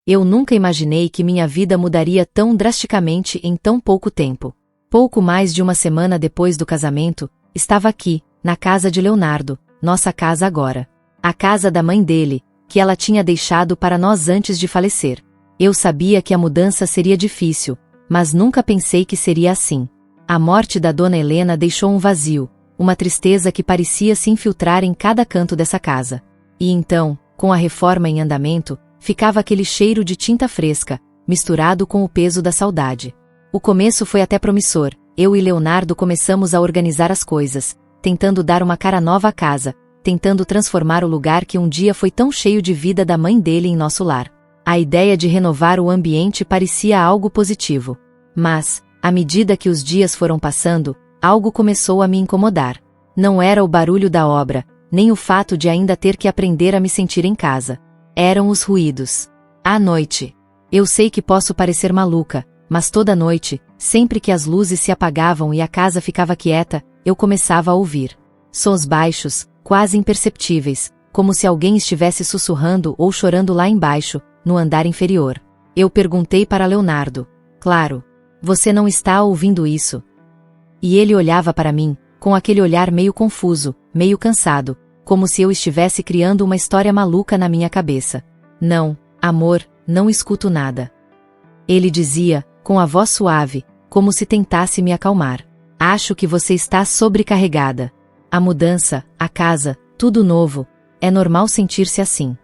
Eu nunca imaginei que minha vida mudaria tão drasticamente em tão pouco tempo. Pouco mais de uma semana depois do casamento, estava aqui, na casa de Leonardo, nossa casa agora. A casa da mãe dele, que ela tinha deixado para nós antes de falecer. Eu sabia que a mudança seria difícil, mas nunca pensei que seria assim. A morte da dona Helena deixou um vazio, uma tristeza que parecia se infiltrar em cada canto dessa casa. E então, com a reforma em andamento, ficava aquele cheiro de tinta fresca, misturado com o peso da saudade. O começo foi até promissor. Eu e Leonardo começamos a organizar as coisas, tentando dar uma cara nova à casa, tentando transformar o lugar que um dia foi tão cheio de vida da mãe dele em nosso lar. A ideia de renovar o ambiente parecia algo positivo. Mas, à medida que os dias foram passando, algo começou a me incomodar. Não era o barulho da obra, nem o fato de ainda ter que aprender a me sentir em casa. Eram os ruídos. À noite. Eu sei que posso parecer maluca, mas toda noite, sempre que as luzes se apagavam e a casa ficava quieta, eu começava a ouvir sons baixos, quase imperceptíveis, como se alguém estivesse sussurrando ou chorando lá embaixo, no andar inferior. Eu perguntei para Leonardo: "Claro, você não está ouvindo isso?" E ele olhava para mim, com aquele olhar meio confuso, meio cansado, como se eu estivesse criando uma história maluca na minha cabeça. "Não, amor, não escuto nada." Ele dizia, com a voz suave, como se tentasse me acalmar. "Acho que você está sobrecarregada. A mudança, a casa, tudo novo. É normal sentir-se assim."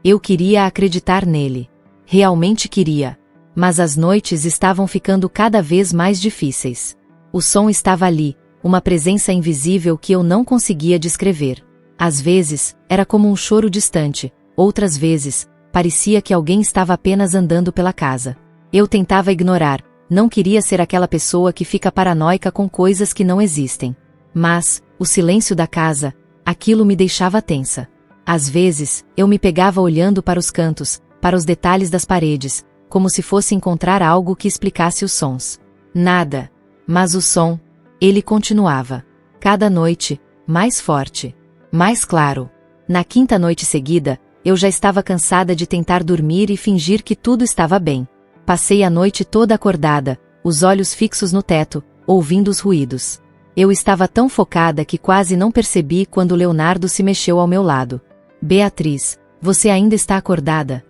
Eu queria acreditar nele. Realmente queria. Mas as noites estavam ficando cada vez mais difíceis. O som estava ali, uma presença invisível que eu não conseguia descrever. Às vezes, era como um choro distante, outras vezes, parecia que alguém estava apenas andando pela casa. Eu tentava ignorar, não queria ser aquela pessoa que fica paranoica com coisas que não existem. Mas, o silêncio da casa, aquilo me deixava tensa. Às vezes, eu me pegava olhando para os cantos, para os detalhes das paredes, como se fosse encontrar algo que explicasse os sons. Nada. Mas o som, ele continuava. Cada noite, mais forte. Mais claro. Na quinta noite seguida, eu já estava cansada de tentar dormir e fingir que tudo estava bem. Passei a noite toda acordada, os olhos fixos no teto, ouvindo os ruídos. Eu estava tão focada que quase não percebi quando Leonardo se mexeu ao meu lado. "Beatriz, você ainda está acordada?"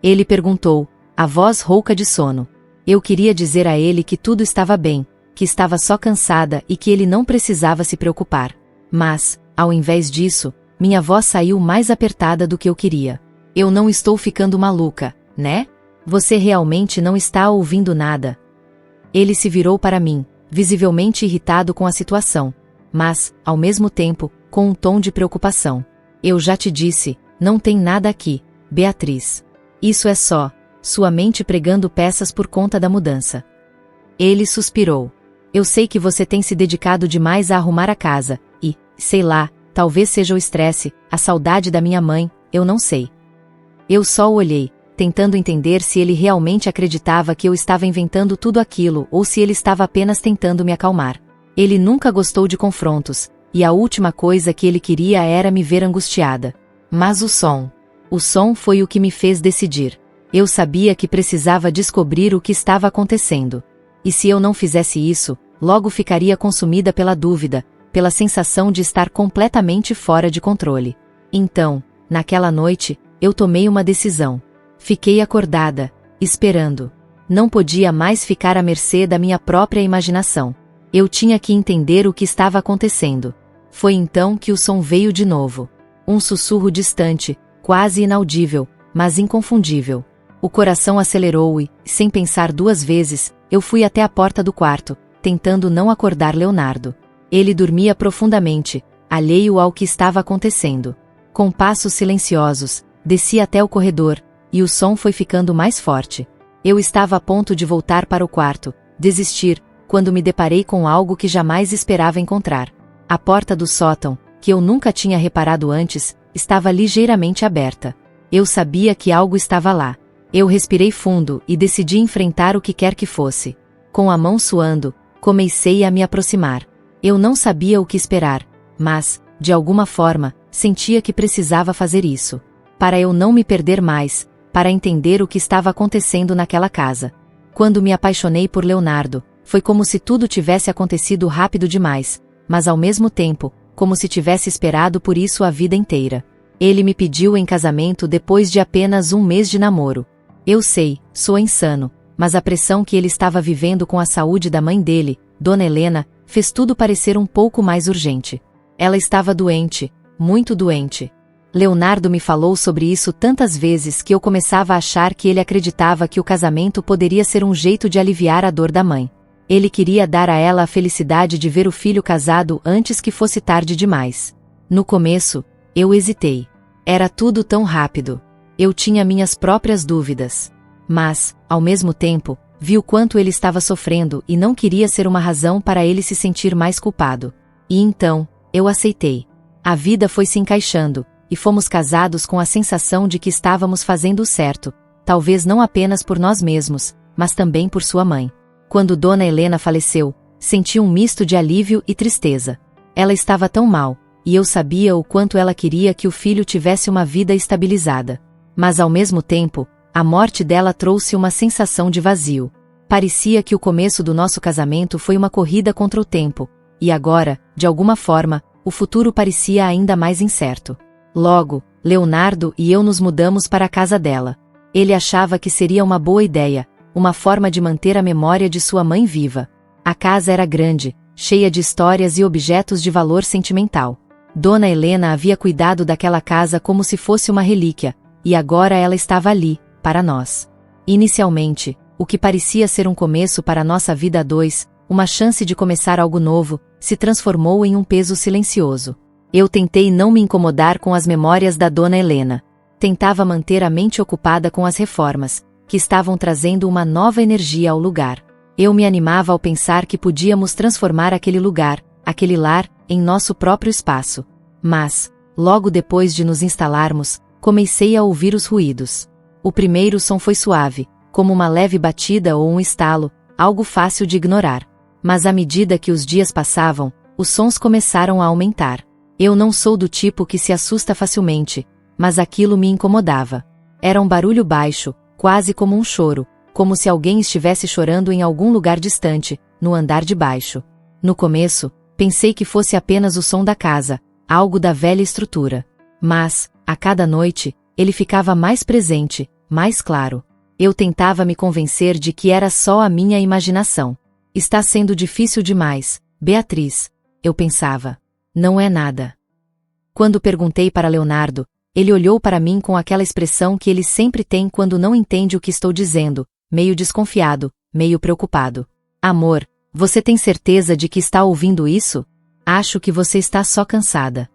Ele perguntou, a voz rouca de sono. Eu queria dizer a ele que tudo estava bem, que estava só cansada e que ele não precisava se preocupar. Mas, ao invés disso, minha voz saiu mais apertada do que eu queria. "Eu não estou ficando maluca, né? Você realmente não está ouvindo nada?" Ele se virou para mim, visivelmente irritado com a situação, mas, ao mesmo tempo, com um tom de preocupação. "Eu já te disse, não tem nada aqui, Beatriz. Isso é só sua mente pregando peças por conta da mudança." Ele suspirou. "Eu sei que você tem se dedicado demais a arrumar a casa, e, sei lá, talvez seja o estresse, a saudade da minha mãe, eu não sei." Eu só o olhei, tentando entender se ele realmente acreditava que eu estava inventando tudo aquilo ou se ele estava apenas tentando me acalmar. Ele nunca gostou de confrontos, e a última coisa que ele queria era me ver angustiada. Mas o som foi o que me fez decidir. Eu sabia que precisava descobrir o que estava acontecendo. E se eu não fizesse isso, logo ficaria consumida pela dúvida, pela sensação de estar completamente fora de controle. Então, naquela noite, eu tomei uma decisão. Fiquei acordada, esperando. Não podia mais ficar à mercê da minha própria imaginação. Eu tinha que entender o que estava acontecendo. Foi então que o som veio de novo. Um sussurro distante, quase inaudível, mas inconfundível. O coração acelerou e, sem pensar duas vezes, eu fui até a porta do quarto, tentando não acordar Leonardo. Ele dormia profundamente, alheio ao que estava acontecendo. Com passos silenciosos, desci até o corredor, e o som foi ficando mais forte. Eu estava a ponto de voltar para o quarto, desistir, quando me deparei com algo que jamais esperava encontrar. A porta do sótão, que eu nunca tinha reparado antes, estava ligeiramente aberta. Eu sabia que algo estava lá. Eu respirei fundo e decidi enfrentar o que quer que fosse. Com a mão suando, comecei a me aproximar. Eu não sabia o que esperar, mas, de alguma forma, sentia que precisava fazer isso. Para eu não me perder mais, para entender o que estava acontecendo naquela casa. Quando me apaixonei por Leonardo, foi como se tudo tivesse acontecido rápido demais, mas ao mesmo tempo, como se tivesse esperado por isso a vida inteira. Ele me pediu em casamento depois de apenas um mês de namoro. Eu sei, sou insano, mas a pressão que ele estava vivendo com a saúde da mãe dele, Dona Helena, fez tudo parecer um pouco mais urgente. Ela estava doente, muito doente. Leonardo me falou sobre isso tantas vezes que eu começava a achar que ele acreditava que o casamento poderia ser um jeito de aliviar a dor da mãe. Ele queria dar a ela a felicidade de ver o filho casado antes que fosse tarde demais. No começo, eu hesitei. Era tudo tão rápido. Eu tinha minhas próprias dúvidas. Mas, ao mesmo tempo, vi o quanto ele estava sofrendo e não queria ser uma razão para ele se sentir mais culpado. E então, eu aceitei. A vida foi se encaixando, e fomos casados com a sensação de que estávamos fazendo o certo, talvez não apenas por nós mesmos, mas também por sua mãe. Quando Dona Helena faleceu, senti um misto de alívio e tristeza. Ela estava tão mal, e eu sabia o quanto ela queria que o filho tivesse uma vida estabilizada. Mas ao mesmo tempo, a morte dela trouxe uma sensação de vazio. Parecia que o começo do nosso casamento foi uma corrida contra o tempo, e agora, de alguma forma, o futuro parecia ainda mais incerto. Logo, Leonardo e eu nos mudamos para a casa dela. Ele achava que seria uma boa ideia, uma forma de manter a memória de sua mãe viva. A casa era grande, cheia de histórias e objetos de valor sentimental. Dona Helena havia cuidado daquela casa como se fosse uma relíquia, e agora ela estava ali, para nós. Inicialmente, o que parecia ser um começo para nossa vida a dois, uma chance de começar algo novo, se transformou em um peso silencioso. Eu tentei não me incomodar com as memórias da Dona Helena. Tentava manter a mente ocupada com as reformas, que estavam trazendo uma nova energia ao lugar. Eu me animava ao pensar que podíamos transformar aquele lugar, aquele lar, em nosso próprio espaço. Mas, logo depois de nos instalarmos, comecei a ouvir os ruídos. O primeiro som foi suave, como uma leve batida ou um estalo, algo fácil de ignorar. Mas à medida que os dias passavam, os sons começaram a aumentar. Eu não sou do tipo que se assusta facilmente, mas aquilo me incomodava. Era um barulho baixo, quase como um choro, como se alguém estivesse chorando em algum lugar distante, no andar de baixo. No começo, pensei que fosse apenas o som da casa, algo da velha estrutura. Mas, a cada noite, ele ficava mais presente, mais claro. Eu tentava me convencer de que era só a minha imaginação. Está sendo difícil demais, Beatriz, eu pensava. Não é nada. Quando perguntei para Leonardo, ele olhou para mim com aquela expressão que ele sempre tem quando não entende o que estou dizendo, meio desconfiado, meio preocupado. Amor, você tem certeza de que está ouvindo isso? Acho que você está só cansada.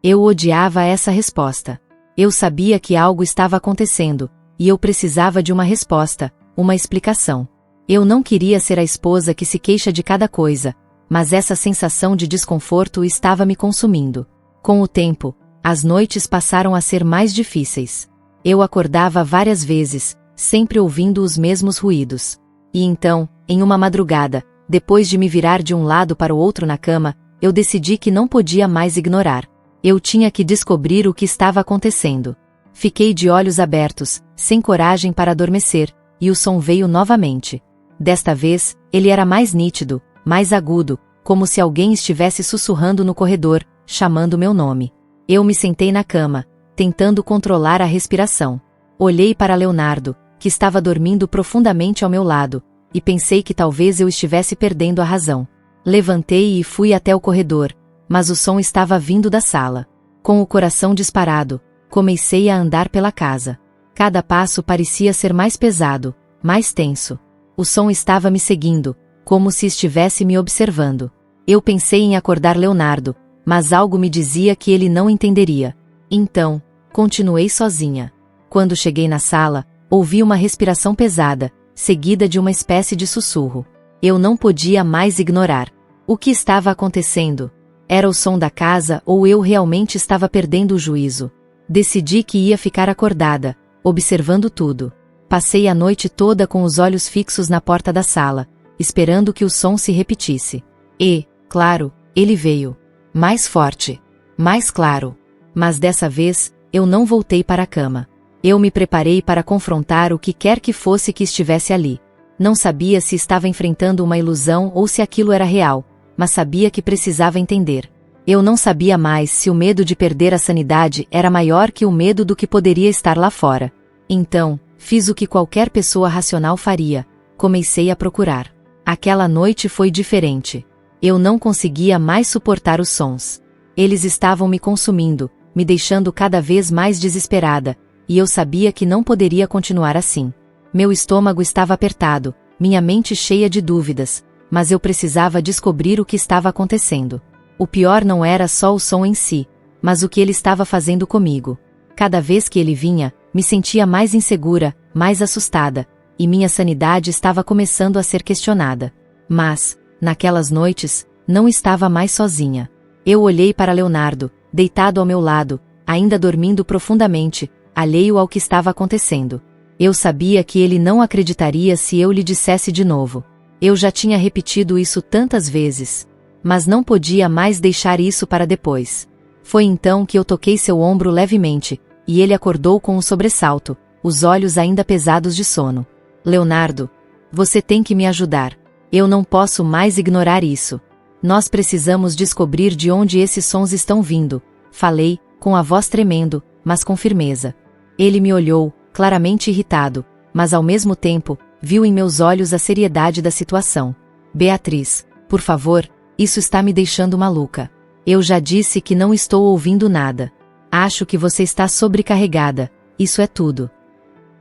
Eu odiava essa resposta. Eu sabia que algo estava acontecendo, e eu precisava de uma resposta, uma explicação. Eu não queria ser a esposa que se queixa de cada coisa, mas essa sensação de desconforto estava me consumindo. Com o tempo, as noites passaram a ser mais difíceis. Eu acordava várias vezes, sempre ouvindo os mesmos ruídos. E então, em uma madrugada, depois de me virar de um lado para o outro na cama, eu decidi que não podia mais ignorar. Eu tinha que descobrir o que estava acontecendo. Fiquei de olhos abertos, sem coragem para adormecer, e o som veio novamente. Desta vez, ele era mais nítido, mais agudo, como se alguém estivesse sussurrando no corredor, chamando meu nome. Eu me sentei na cama, tentando controlar a respiração. Olhei para Leonardo, que estava dormindo profundamente ao meu lado, e pensei que talvez eu estivesse perdendo a razão. Levantei e fui até o corredor, mas o som estava vindo da sala. Com o coração disparado, comecei a andar pela casa. Cada passo parecia ser mais pesado, mais tenso. O som estava me seguindo, como se estivesse me observando. Eu pensei em acordar Leonardo, mas algo me dizia que ele não entenderia. Então, continuei sozinha. Quando cheguei na sala, ouvi uma respiração pesada, seguida de uma espécie de sussurro. Eu não podia mais ignorar. O que estava acontecendo? Era o som da casa ou eu realmente estava perdendo o juízo? Decidi que ia ficar acordada, observando tudo. Passei a noite toda com os olhos fixos na porta da sala, esperando que o som se repetisse. E, claro, ele veio. Mais forte. Mais claro. Mas dessa vez, eu não voltei para a cama. Eu me preparei para confrontar o que quer que fosse que estivesse ali. Não sabia se estava enfrentando uma ilusão ou se aquilo era real, mas sabia que precisava entender. Eu não sabia mais se o medo de perder a sanidade era maior que o medo do que poderia estar lá fora. Então, fiz o que qualquer pessoa racional faria. Comecei a procurar. Aquela noite foi diferente. Eu não conseguia mais suportar os sons. Eles estavam me consumindo, me deixando cada vez mais desesperada, e eu sabia que não poderia continuar assim. Meu estômago estava apertado, minha mente cheia de dúvidas, mas eu precisava descobrir o que estava acontecendo. O pior não era só o som em si, mas o que ele estava fazendo comigo. Cada vez que ele vinha, me sentia mais insegura, mais assustada, e minha sanidade estava começando a ser questionada. Mas, naquelas noites, não estava mais sozinha. Eu olhei para Leonardo, deitado ao meu lado, ainda dormindo profundamente, alheio ao que estava acontecendo. Eu sabia que ele não acreditaria se eu lhe dissesse de novo. Eu já tinha repetido isso tantas vezes. Mas não podia mais deixar isso para depois. Foi então que eu toquei seu ombro levemente, e ele acordou com um sobressalto, os olhos ainda pesados de sono. Leonardo, você tem que me ajudar. Eu não posso mais ignorar isso. Nós precisamos descobrir de onde esses sons estão vindo, falei, com a voz tremendo, mas com firmeza. Ele me olhou, claramente irritado, mas ao mesmo tempo, viu em meus olhos a seriedade da situação. Beatriz, por favor, isso está me deixando maluca. Eu já disse que não estou ouvindo nada. Acho que você está sobrecarregada, isso é tudo.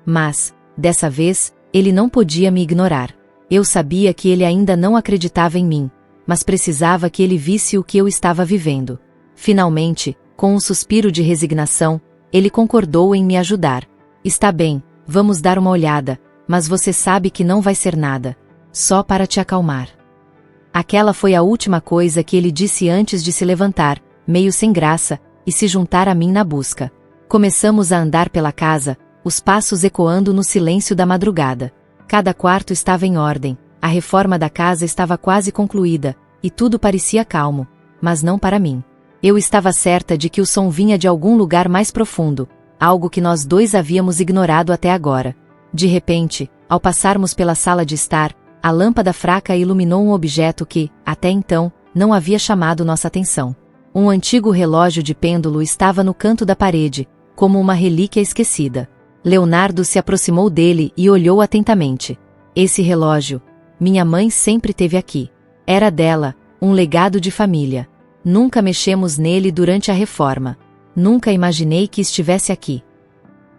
Mas, dessa vez, ele não podia me ignorar. Eu sabia que ele ainda não acreditava em mim, mas precisava que ele visse o que eu estava vivendo. Finalmente, com um suspiro de resignação, ele concordou em me ajudar. Está bem, vamos dar uma olhada, mas você sabe que não vai ser nada. Só para te acalmar. Aquela foi a última coisa que ele disse antes de se levantar, meio sem graça, e se juntar a mim na busca. Começamos a andar pela casa, os passos ecoando no silêncio da madrugada. Cada quarto estava em ordem, a reforma da casa estava quase concluída, e tudo parecia calmo, mas não para mim. Eu estava certa de que o som vinha de algum lugar mais profundo, algo que nós dois havíamos ignorado até agora. De repente, ao passarmos pela sala de estar, a lâmpada fraca iluminou um objeto que, até então, não havia chamado nossa atenção. Um antigo relógio de pêndulo estava no canto da parede, como uma relíquia esquecida. Leonardo se aproximou dele e olhou atentamente. Esse relógio, minha mãe sempre teve aqui. Era dela, um legado de família. Nunca mexemos nele durante a reforma. Nunca imaginei que estivesse aqui.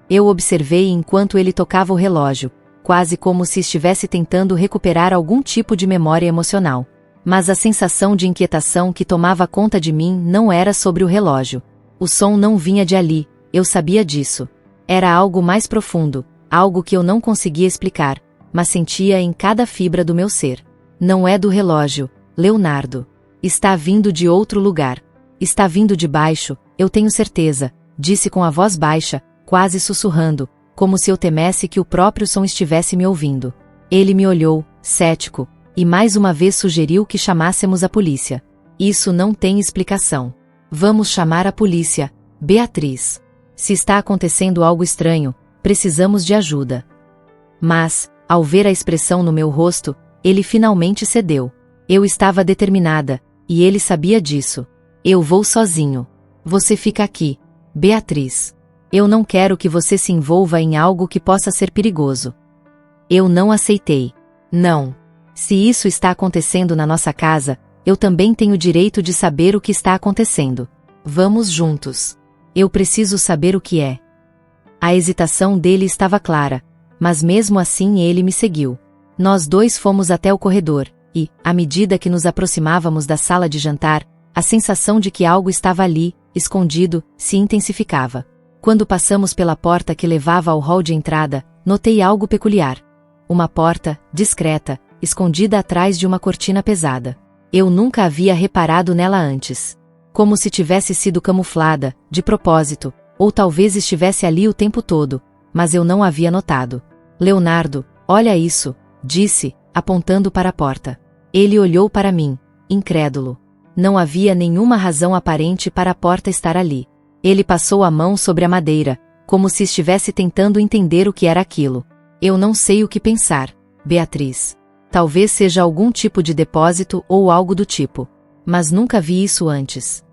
Eu observei enquanto ele tocava o relógio, quase como se estivesse tentando recuperar algum tipo de memória emocional. Mas a sensação de inquietação que tomava conta de mim não era sobre o relógio. O som não vinha de ali, eu sabia disso. Era algo mais profundo, algo que eu não conseguia explicar, mas sentia em cada fibra do meu ser. Não é do relógio, Leonardo. Está vindo de outro lugar. Está vindo de baixo, eu tenho certeza, disse com a voz baixa, quase sussurrando, como se eu temesse que o próprio som estivesse me ouvindo. Ele me olhou, cético, e mais uma vez sugeriu que chamássemos a polícia. Isso não tem explicação. Vamos chamar a polícia, Beatriz. Se está acontecendo algo estranho, precisamos de ajuda. Mas, ao ver a expressão no meu rosto, ele finalmente cedeu. Eu estava determinada, e ele sabia disso. Eu vou sozinho. Você fica aqui, Beatriz. Eu não quero que você se envolva em algo que possa ser perigoso. Eu não aceitei. Não. Se isso está acontecendo na nossa casa, eu também tenho direito de saber o que está acontecendo. Vamos juntos. Eu preciso saber o que é. A hesitação dele estava clara, mas mesmo assim ele me seguiu. Nós dois fomos até o corredor, e, à medida que nos aproximávamos da sala de jantar, a sensação de que algo estava ali, escondido, se intensificava. Quando passamos pela porta que levava ao hall de entrada, notei algo peculiar. Uma porta, discreta, escondida atrás de uma cortina pesada. Eu nunca havia reparado nela antes. Como se tivesse sido camuflada, de propósito, ou talvez estivesse ali o tempo todo, mas eu não havia notado. Leonardo, olha isso, disse, apontando para a porta. Ele olhou para mim, incrédulo. Não havia nenhuma razão aparente para a porta estar ali. Ele passou a mão sobre a madeira, como se estivesse tentando entender o que era aquilo. Eu não sei o que pensar, Beatriz. Talvez seja algum tipo de depósito ou algo do tipo. Mas nunca vi isso antes.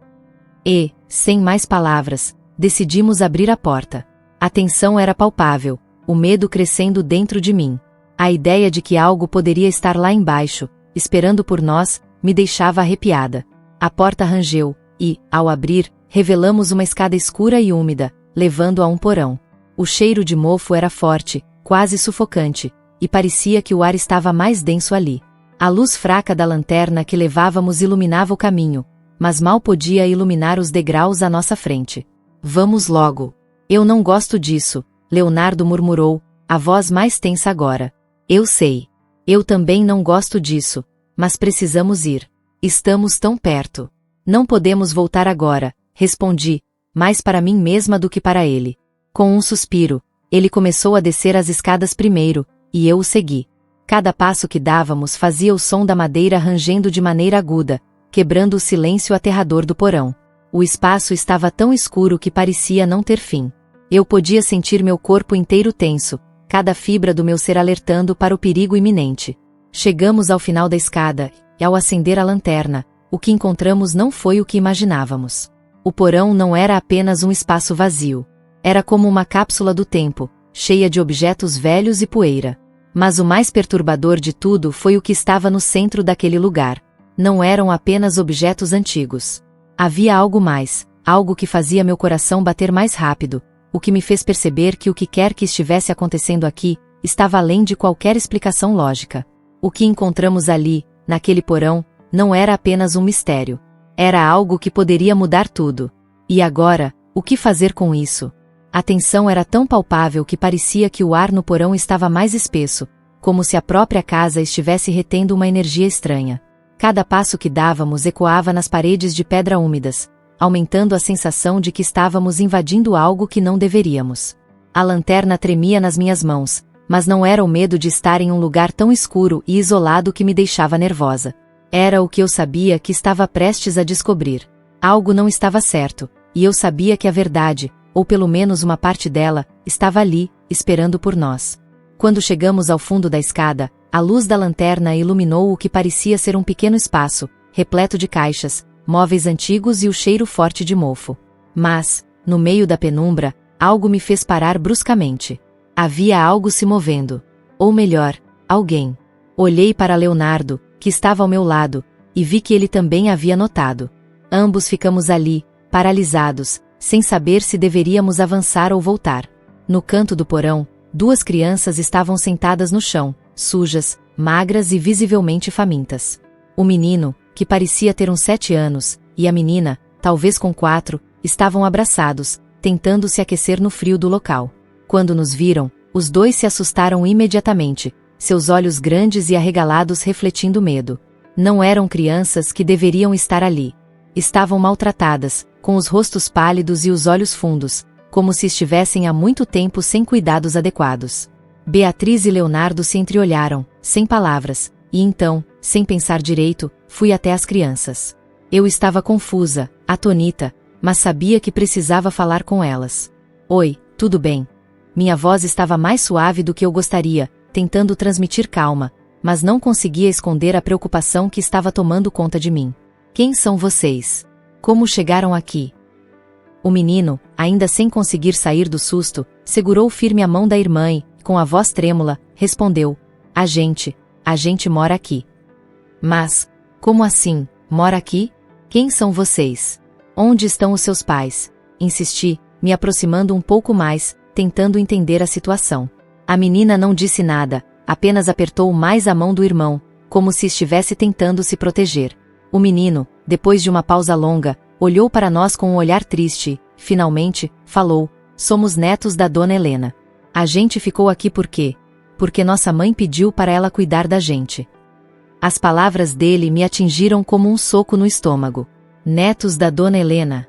E, sem mais palavras, decidimos abrir a porta. A tensão era palpável, o medo crescendo dentro de mim. A ideia de que algo poderia estar lá embaixo, esperando por nós, me deixava arrepiada. A porta rangeu, e, ao abrir, revelamos uma escada escura e úmida, levando a um porão. O cheiro de mofo era forte, quase sufocante, e parecia que o ar estava mais denso ali. A luz fraca da lanterna que levávamos iluminava o caminho, mas mal podia iluminar os degraus à nossa frente. Vamos logo. Eu não gosto disso, Leonardo murmurou, a voz mais tensa agora. Eu sei. Eu também não gosto disso, mas precisamos ir. Estamos tão perto. Não podemos voltar agora, respondi, mais para mim mesma do que para ele. Com um suspiro, ele começou a descer as escadas primeiro, e eu o segui. Cada passo que dávamos fazia o som da madeira rangendo de maneira aguda, quebrando o silêncio aterrador do porão. O espaço estava tão escuro que parecia não ter fim. Eu podia sentir meu corpo inteiro tenso, cada fibra do meu ser alertando para o perigo iminente. Chegamos ao final da escada, e ao acender a lanterna, o que encontramos não foi o que imaginávamos. O porão não era apenas um espaço vazio. Era como uma cápsula do tempo, cheia de objetos velhos e poeira. Mas o mais perturbador de tudo foi o que estava no centro daquele lugar. Não eram apenas objetos antigos. Havia algo mais, algo que fazia meu coração bater mais rápido, o que me fez perceber que o que quer que estivesse acontecendo aqui, estava além de qualquer explicação lógica. O que encontramos ali, naquele porão, não era apenas um mistério. Era algo que poderia mudar tudo. E agora, o que fazer com isso? A tensão era tão palpável que parecia que o ar no porão estava mais espesso, como se a própria casa estivesse retendo uma energia estranha. Cada passo que dávamos ecoava nas paredes de pedra úmidas, aumentando a sensação de que estávamos invadindo algo que não deveríamos. A lanterna tremia nas minhas mãos, mas não era o medo de estar em um lugar tão escuro e isolado que me deixava nervosa. Era o que eu sabia que estava prestes a descobrir. Algo não estava certo, e eu sabia que a verdade, ou pelo menos uma parte dela, estava ali, esperando por nós. Quando chegamos ao fundo da escada, a luz da lanterna iluminou o que parecia ser um pequeno espaço, repleto de caixas, móveis antigos e o cheiro forte de mofo. Mas, no meio da penumbra, algo me fez parar bruscamente. Havia algo se movendo. Ou melhor, alguém. Olhei para Leonardo, que estava ao meu lado, e vi que ele também havia notado. Ambos ficamos ali, paralisados, sem saber se deveríamos avançar ou voltar. No canto do porão, duas crianças estavam sentadas no chão, sujas, magras e visivelmente famintas. O menino, que parecia ter uns 7 anos, e a menina, talvez com 4, estavam abraçados, tentando se aquecer no frio do local. Quando nos viram, os dois se assustaram imediatamente, seus olhos grandes e arregalados refletindo medo. Não eram crianças que deveriam estar ali. Estavam maltratadas, com os rostos pálidos e os olhos fundos, como se estivessem há muito tempo sem cuidados adequados. Beatriz e Leonardo se entreolharam, sem palavras, e então, sem pensar direito, fui até as crianças. Eu estava confusa, atonita, mas sabia que precisava falar com elas. Oi, tudo bem? Minha voz estava mais suave do que eu gostaria, tentando transmitir calma, mas não conseguia esconder a preocupação que estava tomando conta de mim. Quem são vocês? Como chegaram aqui? O menino, ainda sem conseguir sair do susto, segurou firme a mão da irmã e, com a voz trêmula, respondeu: A gente mora aqui. Mas, como assim, mora aqui? Quem são vocês? Onde estão os seus pais? Insisti, me aproximando um pouco mais, tentando entender a situação. A menina não disse nada, apenas apertou mais a mão do irmão, como se estivesse tentando se proteger. O menino, depois de uma pausa longa, olhou para nós com um olhar triste e, finalmente, falou: Somos netos da Dona Helena. A gente ficou aqui por quê? Porque nossa mãe pediu para ela cuidar da gente. As palavras dele me atingiram como um soco no estômago. Netos da Dona Helena.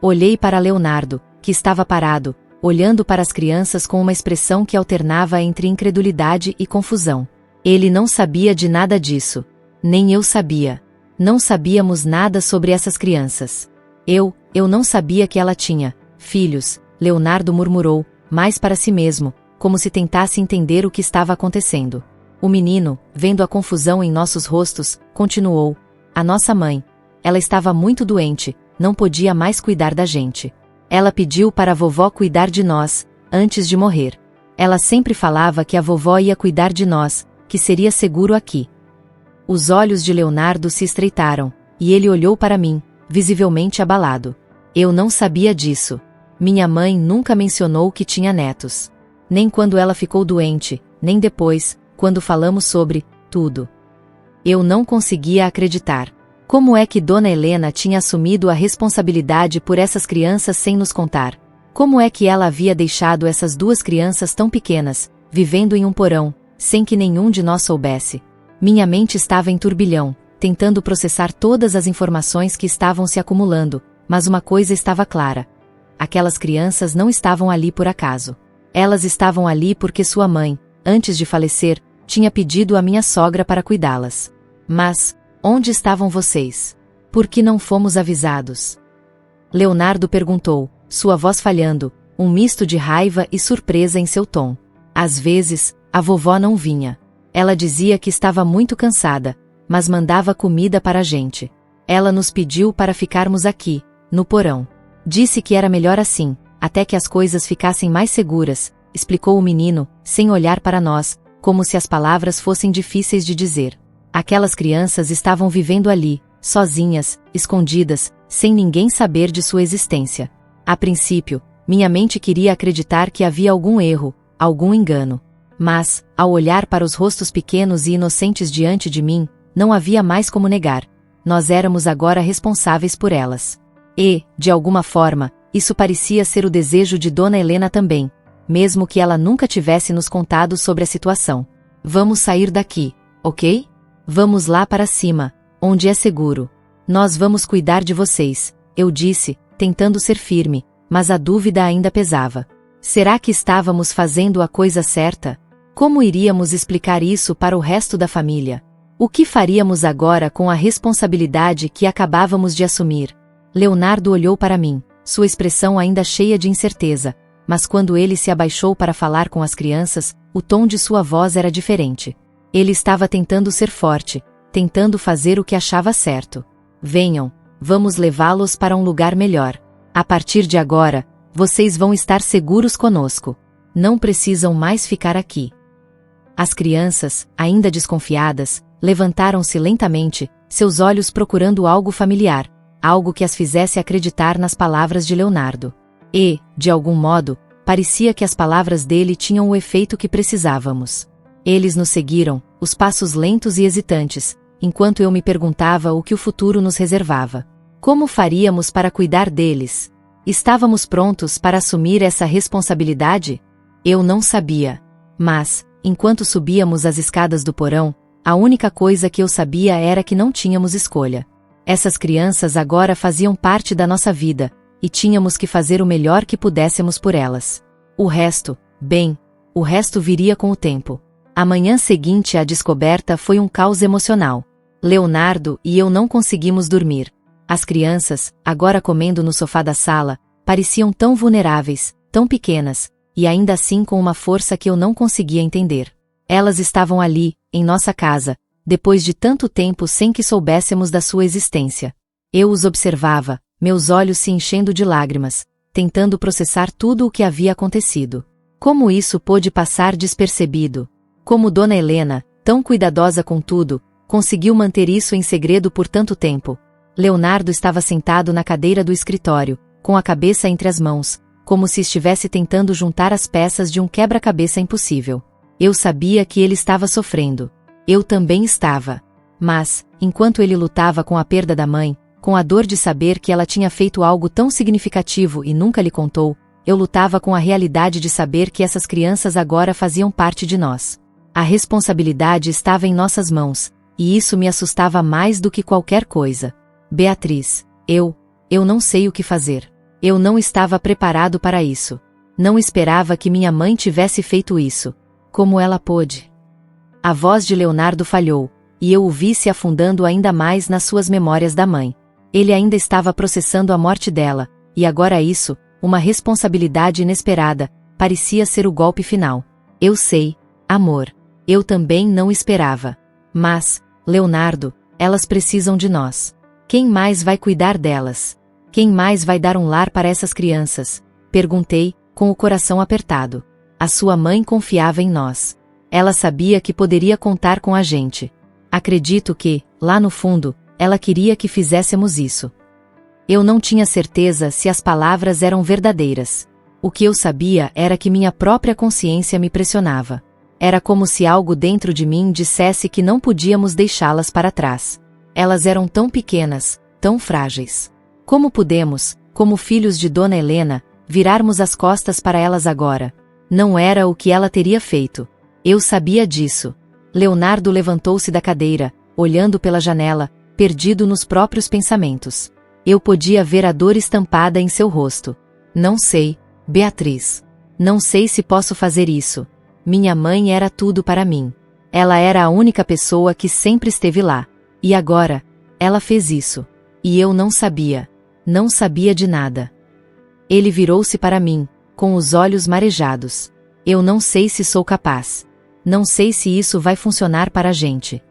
Olhei para Leonardo, que estava parado, olhando para as crianças com uma expressão que alternava entre incredulidade e confusão. Ele não sabia de nada disso. Nem eu sabia. Não sabíamos nada sobre essas crianças. Eu não sabia que ela tinha filhos. Leonardo murmurou, mais para si mesmo, como se tentasse entender o que estava acontecendo. O menino, vendo a confusão em nossos rostos, continuou. A nossa mãe. Ela estava muito doente, não podia mais cuidar da gente. Ela pediu para a vovó cuidar de nós, antes de morrer. Ela sempre falava que a vovó ia cuidar de nós, que seria seguro aqui. Os olhos de Leonardo se estreitaram, e ele olhou para mim, visivelmente abalado. Eu não sabia disso. Minha mãe nunca mencionou que tinha netos. Nem quando ela ficou doente, nem depois, quando falamos sobre tudo. Eu não conseguia acreditar. Como é que Dona Helena tinha assumido a responsabilidade por essas crianças sem nos contar? Como é que ela havia deixado essas duas crianças tão pequenas, vivendo em um porão, sem que nenhum de nós soubesse? Minha mente estava em turbilhão, tentando processar todas as informações que estavam se acumulando, mas uma coisa estava clara. Aquelas crianças não estavam ali por acaso. Elas estavam ali porque sua mãe, antes de falecer, tinha pedido à minha sogra para cuidá-las. Mas, onde estavam vocês? Por que não fomos avisados? Leonardo perguntou, sua voz falhando, um misto de raiva e surpresa em seu tom. Às vezes, a vovó não vinha. Ela dizia que estava muito cansada, mas mandava comida para a gente. Ela nos pediu para ficarmos aqui, no porão. Disse que era melhor assim, até que as coisas ficassem mais seguras, explicou o menino, sem olhar para nós, como se as palavras fossem difíceis de dizer. Aquelas crianças estavam vivendo ali, sozinhas, escondidas, sem ninguém saber de sua existência. A princípio, minha mente queria acreditar que havia algum erro, algum engano. Mas, ao olhar para os rostos pequenos e inocentes diante de mim, não havia mais como negar. Nós éramos agora responsáveis por elas. E, de alguma forma, isso parecia ser o desejo de Dona Helena também, mesmo que ela nunca tivesse nos contado sobre a situação. Vamos sair daqui, ok? Vamos lá para cima, onde é seguro. Nós vamos cuidar de vocês, eu disse, tentando ser firme, mas a dúvida ainda pesava. Será que estávamos fazendo a coisa certa? Como iríamos explicar isso para o resto da família? O que faríamos agora com a responsabilidade que acabávamos de assumir? Leonardo olhou para mim, sua expressão ainda cheia de incerteza, mas quando ele se abaixou para falar com as crianças, o tom de sua voz era diferente. Ele estava tentando ser forte, tentando fazer o que achava certo. Venham, vamos levá-los para um lugar melhor. A partir de agora, vocês vão estar seguros conosco. Não precisam mais ficar aqui. As crianças, ainda desconfiadas, levantaram-se lentamente, seus olhos procurando algo familiar, algo que as fizesse acreditar nas palavras de Leonardo. E, de algum modo, parecia que as palavras dele tinham o efeito que precisávamos. Eles nos seguiram, os passos lentos e hesitantes, enquanto eu me perguntava o que o futuro nos reservava. Como faríamos para cuidar deles? Estávamos prontos para assumir essa responsabilidade? Eu não sabia. Mas, enquanto subíamos as escadas do porão, a única coisa que eu sabia era que não tínhamos escolha. Essas crianças agora faziam parte da nossa vida, e tínhamos que fazer o melhor que pudéssemos por elas. O resto, bem, o resto viria com o tempo. A manhã seguinte à descoberta foi um caos emocional. Leonardo e eu não conseguimos dormir. As crianças, agora comendo no sofá da sala, pareciam tão vulneráveis, tão pequenas, e ainda assim com uma força que eu não conseguia entender. Elas estavam ali, em nossa casa, depois de tanto tempo sem que soubéssemos da sua existência. Eu os observava, meus olhos se enchendo de lágrimas, tentando processar tudo o que havia acontecido. Como isso pôde passar despercebido? Como Dona Helena, tão cuidadosa com tudo, conseguiu manter isso em segredo por tanto tempo? Leonardo estava sentado na cadeira do escritório, com a cabeça entre as mãos, como se estivesse tentando juntar as peças de um quebra-cabeça impossível. Eu sabia que ele estava sofrendo. Eu também estava. Mas, enquanto ele lutava com a perda da mãe, com a dor de saber que ela tinha feito algo tão significativo e nunca lhe contou, eu lutava com a realidade de saber que essas crianças agora faziam parte de nós. A responsabilidade estava em nossas mãos, e isso me assustava mais do que qualquer coisa. Beatriz, eu não sei o que fazer. Eu não estava preparado para isso. Não esperava que minha mãe tivesse feito isso. Como ela pôde? A voz de Leonardo falhou, e eu o vi se afundando ainda mais nas suas memórias da mãe. Ele ainda estava processando a morte dela, e agora isso, uma responsabilidade inesperada, parecia ser o golpe final. Eu sei, amor. Eu também não esperava. Mas, Leonardo, elas precisam de nós. Quem mais vai cuidar delas? Quem mais vai dar um lar para essas crianças? Perguntei, com o coração apertado. A sua mãe confiava em nós. Ela sabia que poderia contar com a gente. Acredito que, lá no fundo, ela queria que fizéssemos isso. Eu não tinha certeza se as palavras eram verdadeiras. O que eu sabia era que minha própria consciência me pressionava. Era como se algo dentro de mim dissesse que não podíamos deixá-las para trás. Elas eram tão pequenas, tão frágeis. Como podemos, como filhos de Dona Helena, virarmos as costas para elas agora? Não era o que ela teria feito. Eu sabia disso. Leonardo levantou-se da cadeira, olhando pela janela, perdido nos próprios pensamentos. Eu podia ver a dor estampada em seu rosto. Não sei, Beatriz. Não sei se posso fazer isso. Minha mãe era tudo para mim. Ela era a única pessoa que sempre esteve lá. E agora, ela fez isso. E eu não sabia. Não sabia de nada. Ele virou-se para mim, com os olhos marejados. Eu não sei se sou capaz. Não sei se isso vai funcionar para a gente.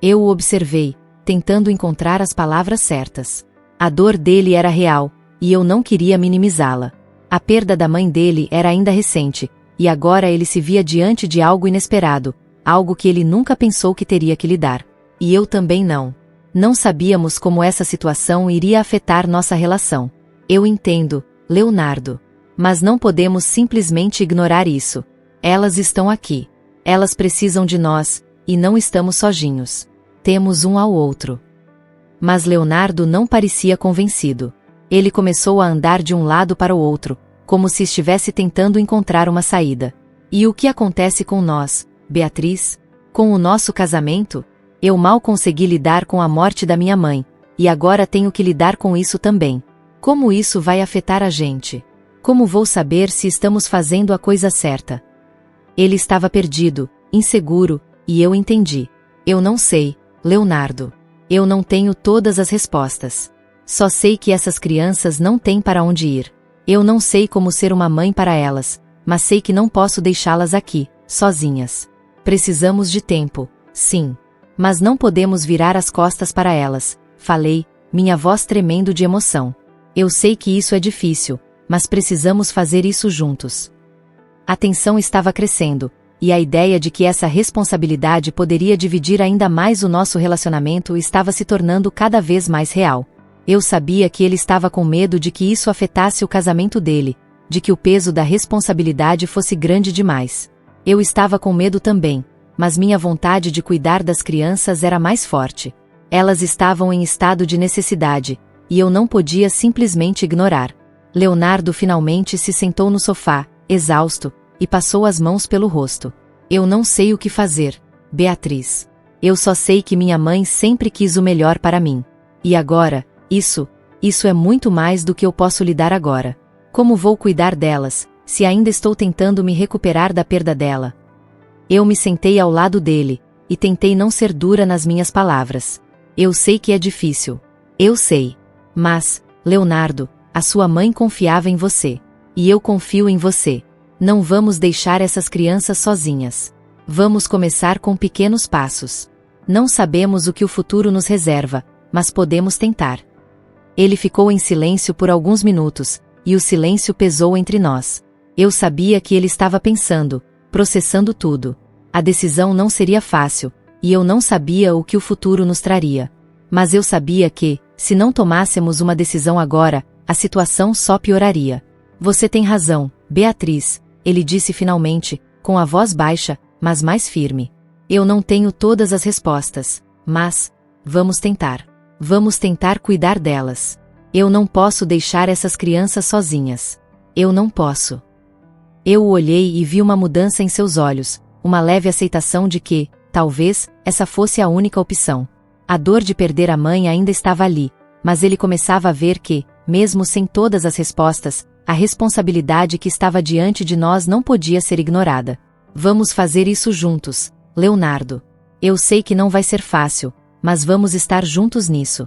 Eu o observei, tentando encontrar as palavras certas. A dor dele era real, e eu não queria minimizá-la. A perda da mãe dele era ainda recente, e agora ele se via diante de algo inesperado, algo que ele nunca pensou que teria que lidar. E eu também não. Não sabíamos como essa situação iria afetar nossa relação. Eu entendo, Leonardo. Mas não podemos simplesmente ignorar isso. Elas estão aqui. Elas precisam de nós, e não estamos sozinhos. Temos um ao outro. Mas Leonardo não parecia convencido. Ele começou a andar de um lado para o outro, como se estivesse tentando encontrar uma saída. E o que acontece com nós, Beatriz? Com o nosso casamento? Eu mal consegui lidar com a morte da minha mãe, e agora tenho que lidar com isso também. Como isso vai afetar a gente? Como vou saber se estamos fazendo a coisa certa? Ele estava perdido, inseguro, e eu entendi. Eu não sei, Leonardo. Eu não tenho todas as respostas. Só sei que essas crianças não têm para onde ir. Eu não sei como ser uma mãe para elas, mas sei que não posso deixá-las aqui, sozinhas. Precisamos de tempo, sim. Mas não podemos virar as costas para elas, falei, minha voz tremendo de emoção. Eu sei que isso é difícil, mas precisamos fazer isso juntos. A tensão estava crescendo, e a ideia de que essa responsabilidade poderia dividir ainda mais o nosso relacionamento estava se tornando cada vez mais real. Eu sabia que ele estava com medo de que isso afetasse o casamento dele, de que o peso da responsabilidade fosse grande demais. Eu estava com medo também, mas minha vontade de cuidar das crianças era mais forte. Elas estavam em estado de necessidade, e eu não podia simplesmente ignorar. Leonardo finalmente se sentou no sofá, exausto, e passou as mãos pelo rosto. Eu não sei o que fazer, Beatriz. Eu só sei que minha mãe sempre quis o melhor para mim. E agora, isso é muito mais do que eu posso lhe dar agora. Como vou cuidar delas, se ainda estou tentando me recuperar da perda dela? Eu me sentei ao lado dele, e tentei não ser dura nas minhas palavras. Eu sei que é difícil. Eu sei. Mas, Leonardo, a sua mãe confiava em você. E eu confio em você. Não vamos deixar essas crianças sozinhas. Vamos começar com pequenos passos. Não sabemos o que o futuro nos reserva, mas podemos tentar. Ele ficou em silêncio por alguns minutos, e o silêncio pesou entre nós. Eu sabia que ele estava pensando, processando tudo. A decisão não seria fácil, e eu não sabia o que o futuro nos traria. Mas eu sabia que, se não tomássemos uma decisão agora, a situação só pioraria. Você tem razão, Beatriz, ele disse finalmente, com a voz baixa, mas mais firme. Eu não tenho todas as respostas, mas vamos tentar. Vamos tentar cuidar delas. Eu não posso deixar essas crianças sozinhas. Eu não posso. Eu o olhei e vi uma mudança em seus olhos, uma leve aceitação de que, talvez, essa fosse a única opção. A dor de perder a mãe ainda estava ali, mas ele começava a ver que, mesmo sem todas as respostas, a responsabilidade que estava diante de nós não podia ser ignorada. Vamos fazer isso juntos, Leonardo. Eu sei que não vai ser fácil, mas vamos estar juntos nisso.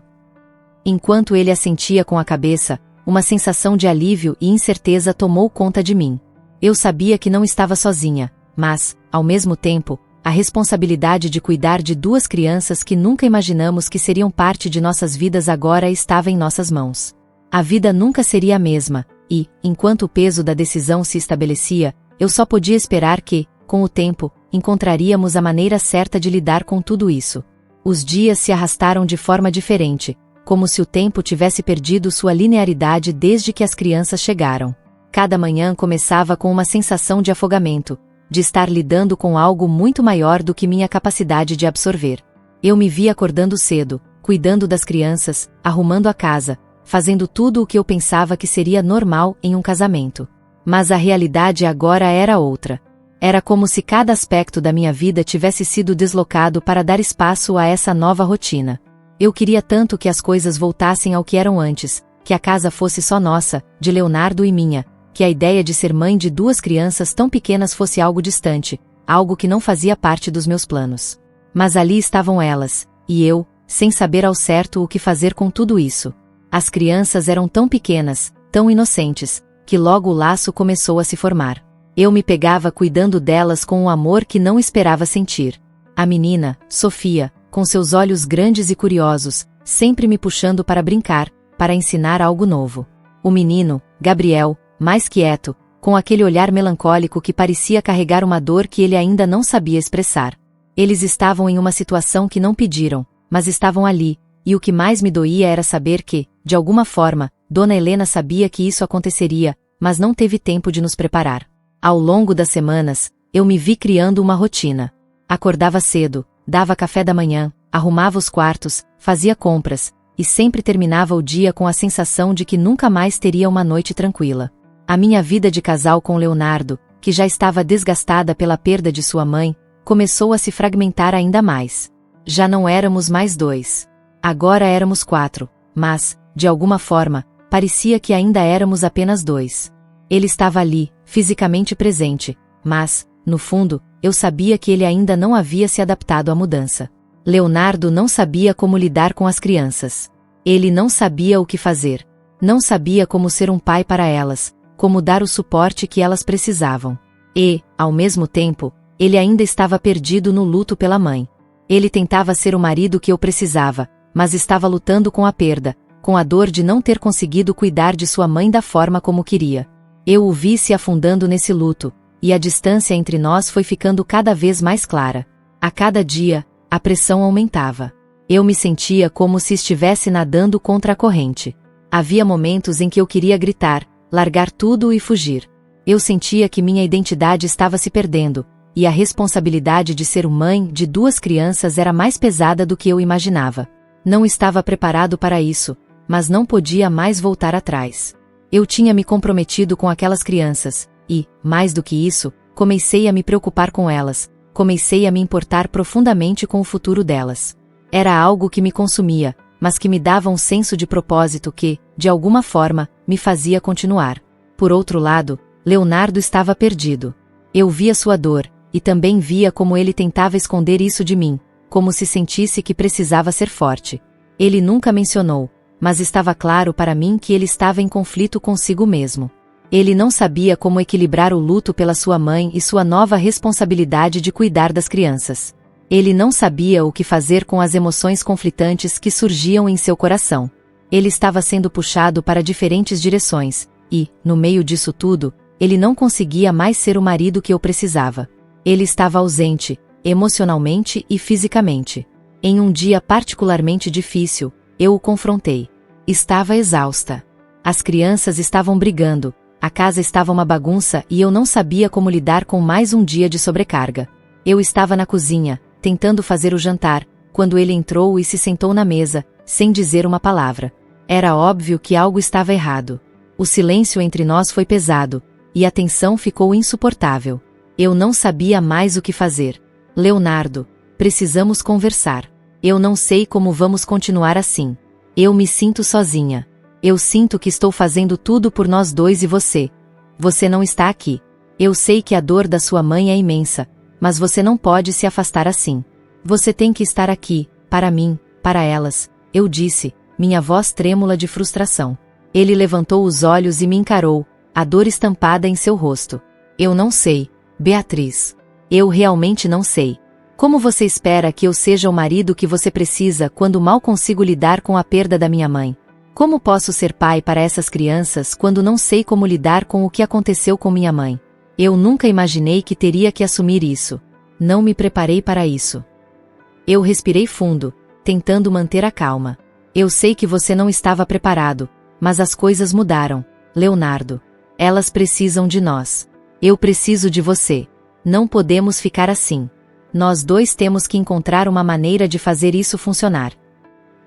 Enquanto ele assentia com a cabeça, uma sensação de alívio e incerteza tomou conta de mim. Eu sabia que não estava sozinha, mas, ao mesmo tempo, a responsabilidade de cuidar de duas crianças que nunca imaginamos que seriam parte de nossas vidas agora estava em nossas mãos. A vida nunca seria a mesma, e, enquanto o peso da decisão se estabelecia, eu só podia esperar que, com o tempo, encontraríamos a maneira certa de lidar com tudo isso. Os dias se arrastaram de forma diferente, como se o tempo tivesse perdido sua linearidade desde que as crianças chegaram. Cada manhã começava com uma sensação de afogamento, de estar lidando com algo muito maior do que minha capacidade de absorver. Eu me via acordando cedo, cuidando das crianças, arrumando a casa, fazendo tudo o que eu pensava que seria normal em um casamento. Mas a realidade agora era outra. Era como se cada aspecto da minha vida tivesse sido deslocado para dar espaço a essa nova rotina. Eu queria tanto que as coisas voltassem ao que eram antes, que a casa fosse só nossa, de Leonardo e minha, que a ideia de ser mãe de duas crianças tão pequenas fosse algo distante, algo que não fazia parte dos meus planos. Mas ali estavam elas, e eu, sem saber ao certo o que fazer com tudo isso. As crianças eram tão pequenas, tão inocentes, que logo o laço começou a se formar. Eu me pegava cuidando delas com um amor que não esperava sentir. A menina, Sofia, com seus olhos grandes e curiosos, sempre me puxando para brincar, para ensinar algo novo. O menino, Gabriel, mais quieto, com aquele olhar melancólico que parecia carregar uma dor que ele ainda não sabia expressar. Eles estavam em uma situação que não pediram, mas estavam ali, e o que mais me doía era saber que, de alguma forma, Dona Helena sabia que isso aconteceria, mas não teve tempo de nos preparar. Ao longo das semanas, eu me vi criando uma rotina. Acordava cedo, dava café da manhã, arrumava os quartos, fazia compras, e sempre terminava o dia com a sensação de que nunca mais teria uma noite tranquila. A minha vida de casal com Leonardo, que já estava desgastada pela perda de sua mãe, começou a se fragmentar ainda mais. Já não éramos mais dois. Agora éramos 4, mas, de alguma forma, parecia que ainda éramos apenas 2. Ele estava ali, fisicamente presente, mas, no fundo, eu sabia que ele ainda não havia se adaptado à mudança. Leonardo não sabia como lidar com as crianças. Ele não sabia o que fazer. Não sabia como ser um pai para elas, como dar o suporte que elas precisavam. E, ao mesmo tempo, ele ainda estava perdido no luto pela mãe. Ele tentava ser o marido que eu precisava, mas estava lutando com a perda, com a dor de não ter conseguido cuidar de sua mãe da forma como queria. Eu o vi se afundando nesse luto, e a distância entre nós foi ficando cada vez mais clara. A cada dia, a pressão aumentava. Eu me sentia como se estivesse nadando contra a corrente. Havia momentos em que eu queria gritar, largar tudo e fugir. Eu sentia que minha identidade estava se perdendo, e a responsabilidade de ser mãe de 2 crianças era mais pesada do que eu imaginava. Não estava preparado para isso, mas não podia mais voltar atrás. Eu tinha me comprometido com aquelas crianças, e, mais do que isso, comecei a me preocupar com elas, comecei a me importar profundamente com o futuro delas. Era algo que me consumia, mas que me dava um senso de propósito que, de alguma forma, me fazia continuar. Por outro lado, Leonardo estava perdido. Eu via sua dor, e também via como ele tentava esconder isso de mim, como se sentisse que precisava ser forte. Ele nunca mencionou, mas estava claro para mim que ele estava em conflito consigo mesmo. Ele não sabia como equilibrar o luto pela sua mãe e sua nova responsabilidade de cuidar das crianças. Ele não sabia o que fazer com as emoções conflitantes que surgiam em seu coração. Ele estava sendo puxado para diferentes direções, e, no meio disso tudo, ele não conseguia mais ser o marido que eu precisava. Ele estava ausente, emocionalmente e fisicamente. Em um dia particularmente difícil, eu o confrontei. Estava exausta. As crianças estavam brigando, a casa estava uma bagunça e eu não sabia como lidar com mais um dia de sobrecarga. Eu estava na cozinha, tentando fazer o jantar, quando ele entrou e se sentou na mesa, sem dizer uma palavra. Era óbvio que algo estava errado. O silêncio entre nós foi pesado, e a tensão ficou insuportável. Eu não sabia mais o que fazer. Leonardo, precisamos conversar. Eu não sei como vamos continuar assim. Eu me sinto sozinha. Eu sinto que estou fazendo tudo por nós dois e você. Você não está aqui. Eu sei que a dor da sua mãe é imensa, mas você não pode se afastar assim. Você tem que estar aqui, para mim, para elas, eu disse, minha voz trêmula de frustração. Ele levantou os olhos e me encarou, a dor estampada em seu rosto. Eu não sei, Beatriz. Eu realmente não sei. Como você espera que eu seja o marido que você precisa quando mal consigo lidar com a perda da minha mãe? Como posso ser pai para essas crianças quando não sei como lidar com o que aconteceu com minha mãe? Eu nunca imaginei que teria que assumir isso. Não me preparei para isso. Eu respirei fundo, tentando manter a calma. Eu sei que você não estava preparado, mas as coisas mudaram, Leonardo. Elas precisam de nós. Eu preciso de você. Não podemos ficar assim. Nós dois temos que encontrar uma maneira de fazer isso funcionar.